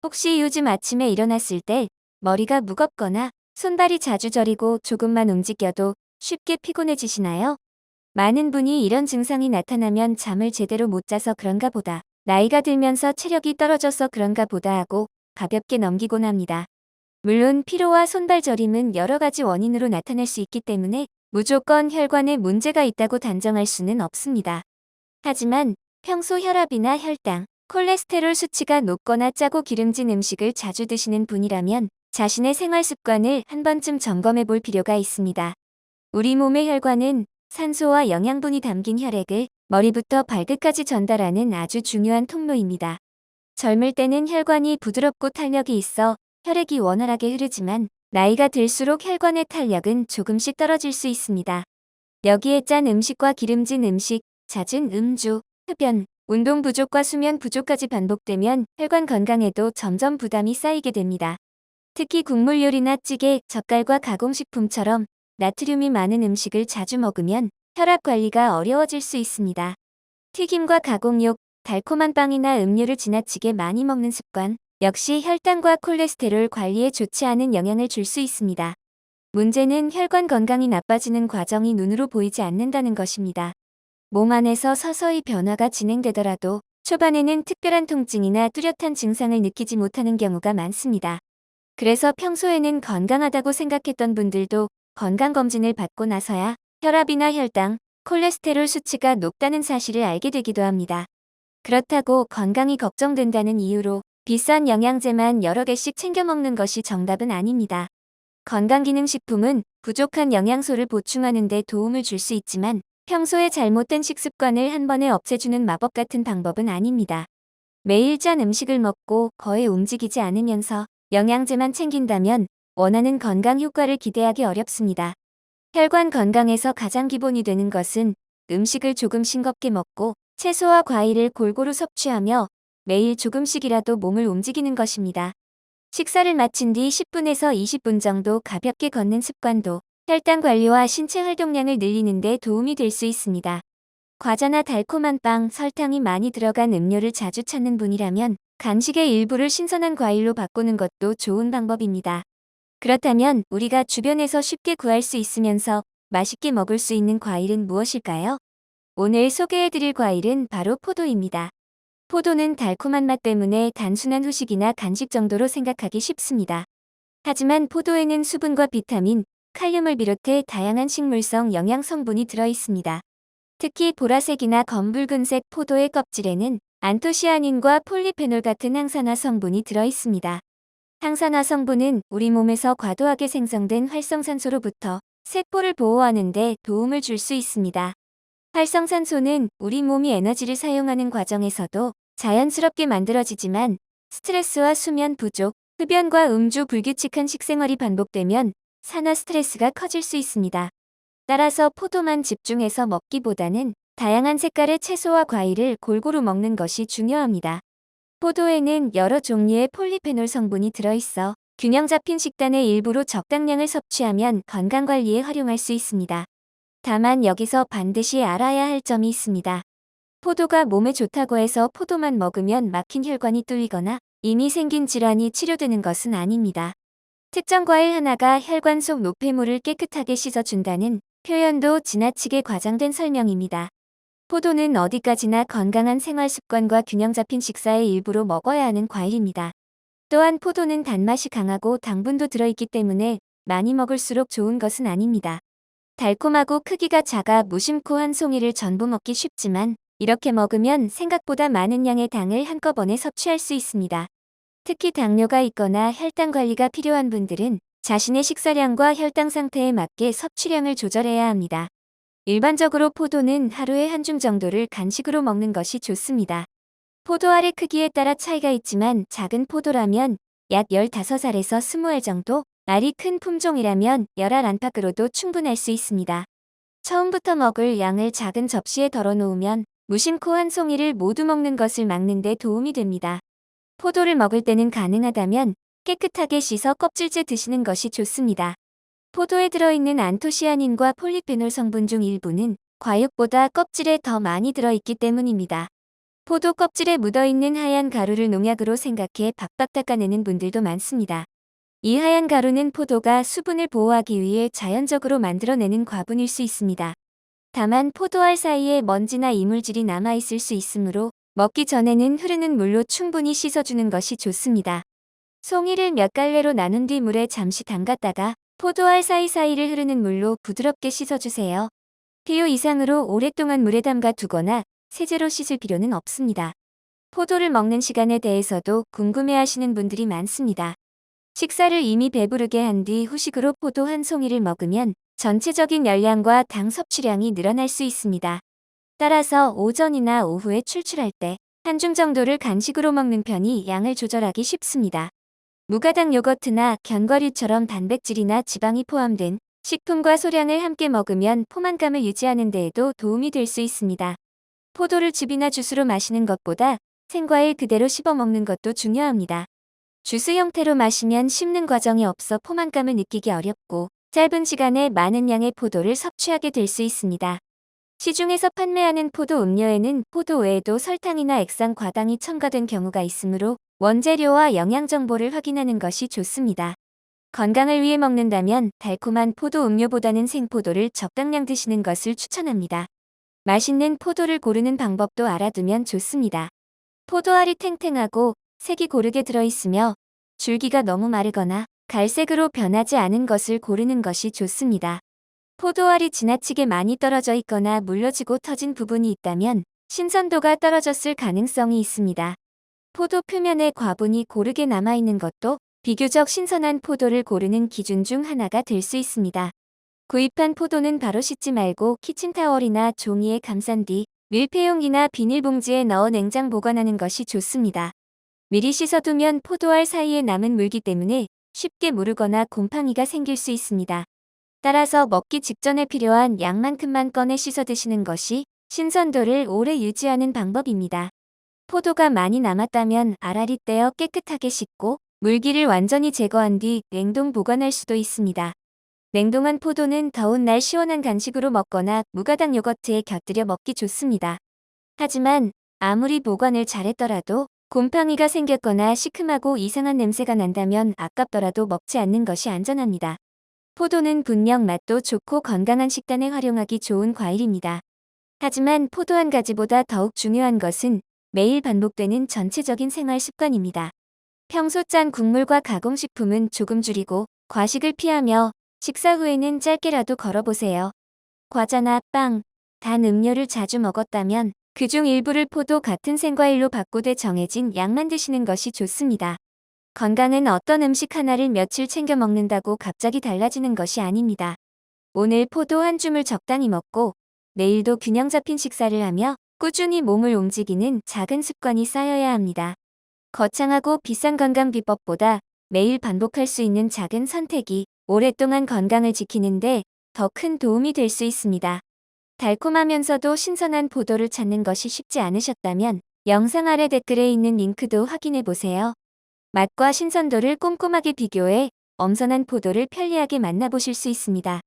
혹시 요즘 아침에 일어났을 때 머리가 무겁거나 손발이 자주 저리고 조금만 움직여도 쉽게 피곤해지시나요? 많은 분이 이런 증상이 나타나면 잠을 제대로 못 자서 그런가 보다, 나이가 들면서 체력이 떨어져서 그런가 보다 하고 가볍게 넘기곤 합니다. 물론 피로와 손발 저림은 여러 가지 원인으로 나타날 수 있기 때문에 무조건 혈관에 문제가 있다고 단정할 수는 없습니다. 하지만 평소 혈압이나 혈당, 콜레스테롤 수치가 높거나 짜고 기름진 음식을 자주 드시는 분이라면 자신의 생활 습관을 한 번쯤 점검해 볼 필요가 있습니다. 우리 몸의 혈관은 산소와 영양분이 담긴 혈액을 머리부터 발끝까지 전달하는 아주 중요한 통로입니다. 젊을 때는 혈관이 부드럽고 탄력이 있어 혈액이 원활하게 흐르지만 나이가 들수록 혈관의 탄력은 조금씩 떨어질 수 있습니다. 여기에 짠 음식과 기름진 음식, 잦은 음주, 흡연, 운동 부족과 수면 부족까지 반복되면 혈관 건강에도 점점 부담이 쌓이게 됩니다. 특히 국물 요리나 찌개, 젓갈과 가공식품처럼 나트륨이 많은 음식을 자주 먹으면 혈압 관리가 어려워질 수 있습니다. 튀김과 가공육, 달콤한 빵이나 음료를 지나치게 많이 먹는 습관, 역시 혈당과 콜레스테롤 관리에 좋지 않은 영향을 줄 수 있습니다. 문제는 혈관 건강이 나빠지는 과정이 눈으로 보이지 않는다는 것입니다. 몸 안에서 서서히 변화가 진행되더라도 초반에는 특별한 통증이나 뚜렷한 증상을 느끼지 못하는 경우가 많습니다. 그래서 평소에는 건강하다고 생각했던 분들도 건강검진을 받고 나서야 혈압이나 혈당, 콜레스테롤 수치가 높다는 사실을 알게 되기도 합니다. 그렇다고 건강이 걱정된다는 이유로 비싼 영양제만 여러 개씩 챙겨 먹는 것이 정답은 아닙니다. 건강기능식품은 부족한 영양소를 보충하는 데 도움을 줄 수 있지만 평소에 잘못된 식습관을 한 번에 없애주는 마법 같은 방법은 아닙니다. 매일 짠 음식을 먹고 거의 움직이지 않으면서 영양제만 챙긴다면 원하는 건강 효과를 기대하기 어렵습니다. 혈관 건강에서 가장 기본이 되는 것은 음식을 조금 싱겁게 먹고 채소와 과일을 골고루 섭취하며 매일 조금씩이라도 몸을 움직이는 것입니다. 식사를 마친 뒤 10분에서 20분 정도 가볍게 걷는 습관도 혈당 관리와 신체 활동량을 늘리는 데 도움이 될 수 있습니다. 과자나 달콤한 빵, 설탕이 많이 들어간 음료를 자주 찾는 분이라면 간식의 일부를 신선한 과일로 바꾸는 것도 좋은 방법입니다. 그렇다면 우리가 주변에서 쉽게 구할 수 있으면서 맛있게 먹을 수 있는 과일은 무엇일까요? 오늘 소개해드릴 과일은 바로 포도입니다. 포도는 달콤한 맛 때문에 단순한 후식이나 간식 정도로 생각하기 쉽습니다. 하지만 포도에는 수분과 비타민, 칼륨을 비롯해 다양한 식물성 영양 성분이 들어 있습니다. 특히 보라색이나 검붉은색 포도의 껍질에는 안토시아닌과 폴리페놀 같은 항산화 성분이 들어 있습니다. 항산화 성분은 우리 몸에서 과도하게 생성된 활성산소로부터 세포를 보호하는 데 도움을 줄 수 있습니다. 활성산소는 우리 몸이 에너지를 사용하는 과정에서도 자연스럽게 만들어지지만 스트레스와 수면 부족, 흡연과 음주 불규칙한 식생활이 반복되면 산화 스트레스가 커질 수 있습니다. 따라서 포도만 집중해서 먹기보다는 다양한 색깔의 채소와 과일을 골고루 먹는 것이 중요합니다. 포도에는 여러 종류의 폴리페놀 성분이 들어있어 균형 잡힌 식단의 일부로 적당량을 섭취하면 건강관리에 활용할 수 있습니다. 다만 여기서 반드시 알아야 할 점이 있습니다. 포도가 몸에 좋다고 해서 포도만 먹으면 막힌 혈관이 뚫리거나 이미 생긴 질환이 치료되는 것은 아닙니다. 특정 과일 하나가 혈관 속 노폐물을 깨끗하게 씻어준다는 표현도 지나치게 과장된 설명입니다. 포도는 어디까지나 건강한 생활 습관과 균형 잡힌 식사의 일부로 먹어야 하는 과일입니다. 또한 포도는 단맛이 강하고 당분도 들어있기 때문에 많이 먹을수록 좋은 것은 아닙니다. 달콤하고 크기가 작아 무심코 한 송이를 전부 먹기 쉽지만 이렇게 먹으면 생각보다 많은 양의 당을 한꺼번에 섭취할 수 있습니다. 특히 당뇨가 있거나 혈당 관리가 필요한 분들은 자신의 식사량과 혈당 상태에 맞게 섭취량을 조절해야 합니다. 일반적으로 포도는 하루에 한 줌 정도를 간식으로 먹는 것이 좋습니다. 포도 알의 크기에 따라 차이가 있지만 작은 포도라면 약 15알에서 20알 정도, 알이 큰 품종이라면 10알 안팎으로도 충분할 수 있습니다. 처음부터 먹을 양을 작은 접시에 덜어놓으면 무심코 한 송이를 모두 먹는 것을 막는 데 도움이 됩니다. 포도를 먹을 때는 가능하다면 깨끗하게 씻어 껍질째 드시는 것이 좋습니다. 포도에 들어있는 안토시아닌과 폴리페놀 성분 중 일부는 과육보다 껍질에 더 많이 들어있기 때문입니다. 포도 껍질에 묻어있는 하얀 가루를 농약으로 생각해 박박 닦아내는 분들도 많습니다. 이 하얀 가루는 포도가 수분을 보호하기 위해 자연적으로 만들어내는 과분일 수 있습니다. 다만 포도알 사이에 먼지나 이물질이 남아있을 수 있으므로 먹기 전에는 흐르는 물로 충분히 씻어주는 것이 좋습니다. 송이를 몇 갈래로 나눈 뒤 물에 잠시 담갔다가 포도알 사이사이를 흐르는 물로 부드럽게 씻어주세요. 필요 이상으로 오랫동안 물에 담가 두거나 세제로 씻을 필요는 없습니다. 포도를 먹는 시간에 대해서도 궁금해하시는 분들이 많습니다. 식사를 이미 배부르게 한 뒤 후식으로 포도 한 송이를 먹으면 전체적인 열량과 당 섭취량이 늘어날 수 있습니다. 따라서 오전이나 오후에 출출할 때 한 줌 정도를 간식으로 먹는 편이 양을 조절하기 쉽습니다. 무가당 요거트나 견과류처럼 단백질이나 지방이 포함된 식품과 소량을 함께 먹으면 포만감을 유지하는 데에도 도움이 될 수 있습니다. 포도를 즙이나 주스로 마시는 것보다 생과일 그대로 씹어 먹는 것도 중요합니다. 주스 형태로 마시면 씹는 과정이 없어 포만감을 느끼기 어렵고 짧은 시간에 많은 양의 포도를 섭취하게 될 수 있습니다. 시중에서 판매하는 포도 음료에는 포도 외에도 설탕이나 액상 과당이 첨가된 경우가 있으므로 원재료와 영양 정보를 확인하는 것이 좋습니다. 건강을 위해 먹는다면 달콤한 포도 음료보다는 생포도를 적당량 드시는 것을 추천합니다. 맛있는 포도를 고르는 방법도 알아두면 좋습니다. 포도알이 탱탱하고 색이 고르게 들어있으며 줄기가 너무 마르거나 갈색으로 변하지 않은 것을 고르는 것이 좋습니다. 포도알이 지나치게 많이 떨어져 있거나 물러지고 터진 부분이 있다면 신선도가 떨어졌을 가능성이 있습니다. 포도 표면에 과분이 고르게 남아있는 것도 비교적 신선한 포도를 고르는 기준 중 하나가 될 수 있습니다. 구입한 포도는 바로 씻지 말고 키친타월이나 종이에 감싼 뒤 밀폐용기나 비닐봉지에 넣어 냉장 보관하는 것이 좋습니다. 미리 씻어두면 포도알 사이에 남은 물기 때문에 쉽게 무르거나 곰팡이가 생길 수 있습니다. 따라서 먹기 직전에 필요한 양만큼만 꺼내 씻어 드시는 것이 신선도를 오래 유지하는 방법입니다. 포도가 많이 남았다면 알알이 떼어 깨끗하게 씻고 물기를 완전히 제거한 뒤 냉동 보관할 수도 있습니다. 냉동한 포도는 더운 날 시원한 간식으로 먹거나 무가당 요거트에 곁들여 먹기 좋습니다. 하지만 아무리 보관을 잘했더라도 곰팡이가 생겼거나 시큼하고 이상한 냄새가 난다면 아깝더라도 먹지 않는 것이 안전합니다. 포도는 분명 맛도 좋고 건강한 식단에 활용하기 좋은 과일입니다. 하지만 포도 한 가지보다 더욱 중요한 것은 매일 반복되는 전체적인 생활 습관입니다. 평소 짠 국물과 가공식품은 조금 줄이고 과식을 피하며 식사 후에는 짧게라도 걸어보세요. 과자나 빵, 단 음료를 자주 먹었다면 그중 일부를 포도 같은 생과일로 바꾸되 정해진 양만 드시는 것이 좋습니다. 건강은 어떤 음식 하나를 며칠 챙겨 먹는다고 갑자기 달라지는 것이 아닙니다. 오늘 포도 한 줌을 적당히 먹고 내일도 균형 잡힌 식사를 하며 꾸준히 몸을 움직이는 작은 습관이 쌓여야 합니다. 거창하고 비싼 건강 비법보다 매일 반복할 수 있는 작은 선택이 오랫동안 건강을 지키는데 더 큰 도움이 될 수 있습니다. 달콤하면서도 신선한 포도를 찾는 것이 쉽지 않으셨다면 영상 아래 댓글에 있는 링크도 확인해 보세요. 맛과 신선도를 꼼꼼하게 비교해 엄선한 포도를 편리하게 만나보실 수 있습니다.